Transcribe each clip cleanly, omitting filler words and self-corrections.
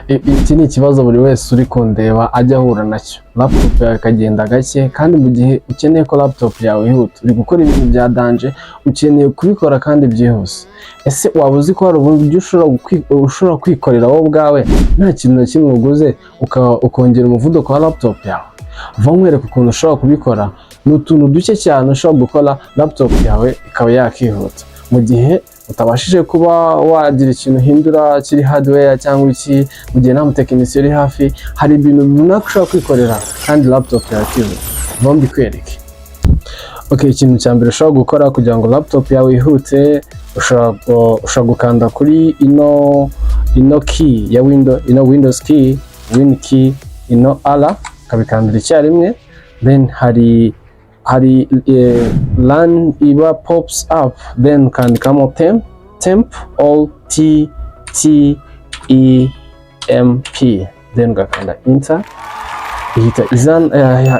Iki ni ikibazo buri wese uri kundeba ajya ahura nacyo. Laptop yawe ikagenda gake, kandi mu gihe ukeneye ko laptop yawe yihuta, uri gukora ibintu bya danje, ukeneye kubikora kandi byihuse. Ese waba uzi ko hari uburyo ushobora kwikorera wowe ubwawe nta kintu na kimwe uguze, ukongera umuvuduko wa laptop yawe? Va nkwereka ukuntu ushobora kubikora. Ni utuntu duke cyane ushobora gukora laptop yawe ikaba yakihuta. Mu gihe utabashije kuba wagira ikintu uhindura kiri hardware cyangwa iki, mu gihe nta mutekinisiye uri hafi, hari ibintu runaka ushobora kwikorera kandi laptop yawe ikihuta. Va mbikwereke. Okay, ikintu cya mbere ushobora gukora kugira ngo laptop yawe yihute, ushobora gukanda kuri ino key ya Windows key, Win key, ino R, ukabikandira icyarimwe. Then hari run iba pops up, then ukandikamo temp all TEMP, then ugakanda enter.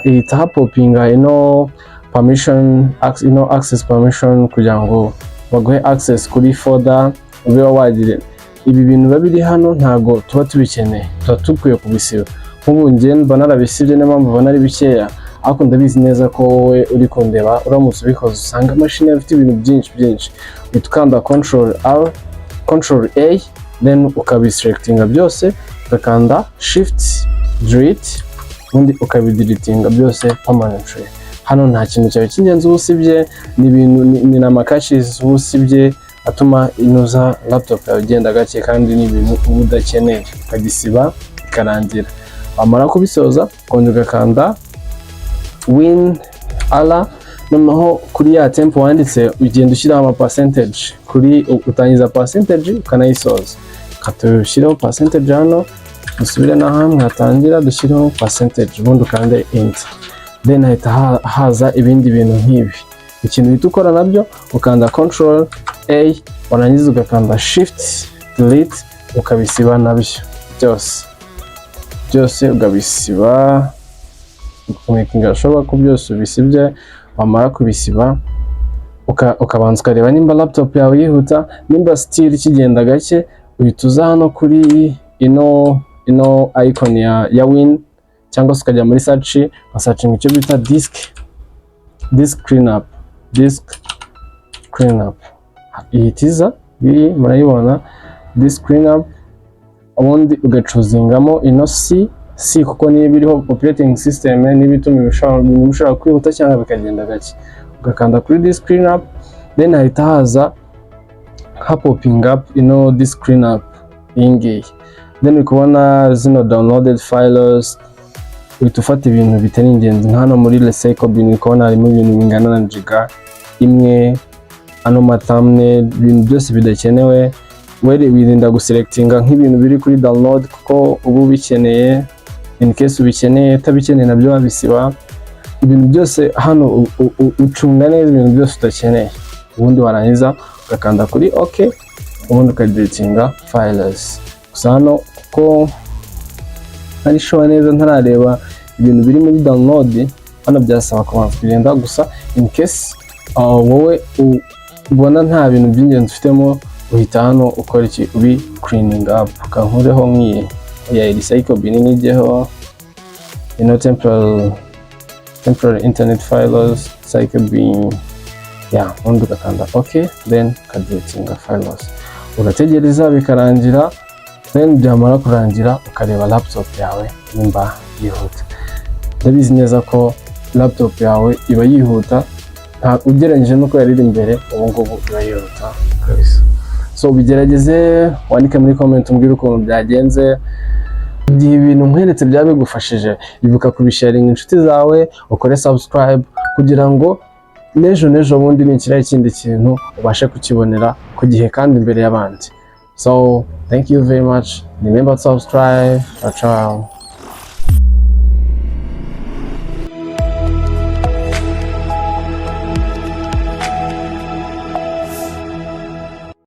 ihita hapopinga permission, access permission, kugira ngo baguhe access kuri folder ube wagira. Ibi bintu biba biri hano ntago tuba tubikeneye, tuba dukwiye kubisiba. Nk'ubu njye mba narabisibye, niyo mpamvu ubona ari bikeya, ariko ndabizi neza ko wowe uri kundeba uramutse ubikoze usanga machine ifite ibintu byinshi. Uhita ukanda Ctrl A, then ukabiselectinga byose, ugakanda Shift Delete, ubundi ukabideletinga byose permanently. Hano nta kintu cyawe cy'ingenzi ubusibye, ni n'amakashes ubusibye atuma inuza laptop yawe igenda gake, kandi ni ibintu uba udakeneye, ukagisiba ikarangira. Wamara kubisoza ukongera ugakanda Win R, noneho kuri ya temp wanditse ugenda ushyiraho ama percentage, kuri utangiza percentage ukanayisoza. Katushyiraho percentage hano, dusubire na hamwe hatangira dushyiraho percentage, ubundi ukande enter. Then hahita haza ibindi bintu nk'ibi. Ikintu uhita ukora nabyo, ukanda Ctrl A, warangiza ugakanda Shift Delete, ukabisiba nabyo byose ugabisiba, ukumekinga ashobora ko byose ubisibye. Wamara kubisiba ukabanza ukareba nimba laptop yawe yihuta, nimba still kigenda gake, uhita uza hano kuri ino icon ya Win, cyangwa se ukajya muri search, ugasearchinga icyo bita disk cleanup. Ihitiza biri murayibona disk cleanup, ubundi ugacuzingamo ino C kuko niyo biriho operating system, n'ibituma bishobora kwihuta cyangwa bikagenda gake. Ugakanda kuri disk cleanup, then hahita haza popping up ino disk cleanup iyi. Then ukubona zino downloaded files, uhita ufata ibintu bitari ingenzi. Hano muri recycle bin ukubona harimo ibintu bingana na giga imwe, ano thumbnail, ibintu byose bidakenewe. Wirinda guselectinga nk'ibintu biri kuri download kuko ubu bikeneye, in case ubikeneye, utabikeneye nabyo wabisiba. Ibintu byose hano ucunga neza ibintu byose udakeneye, ubundi warangiza ugakanda kuri OK, ubundi ukadeletinga files. Gusa hano kuko ari show neza ntarareba ibintu biri muri download, hano byasaba kubanza kugenda. Gusa in case wowe ubona nta bintu by'ingenzi ufitemo, uhita hano ukora iki, ubi cleaning up. Ukankureho nk'iyi ya recycle bin, nijyeho temporary internet files, recycle bin, ubundi ugakanda OK, then ukadeletinga files. Urategereza bikarangira, then byamara kurangira ukareba laptop yawe nimba yihuta. Ndabizi neza ko laptop yawe iba yihuta, ugereranyije nuko yari iri imbere, ubu ngubu iba yihuta kabisa. So bigerageze, wandike muri comment umbwire ukuntu byagenze. Igihe ibintu nkweretse byabigufashije, ibuka kubisharinga inshuti zawe, ukore subscribe kugira ngo n'ejo bundi nikira ikindi kintu ubashe kukibonera ku gihe kandi imbere y'abandi. So thank you very much. Remember to subscribe. Ciao.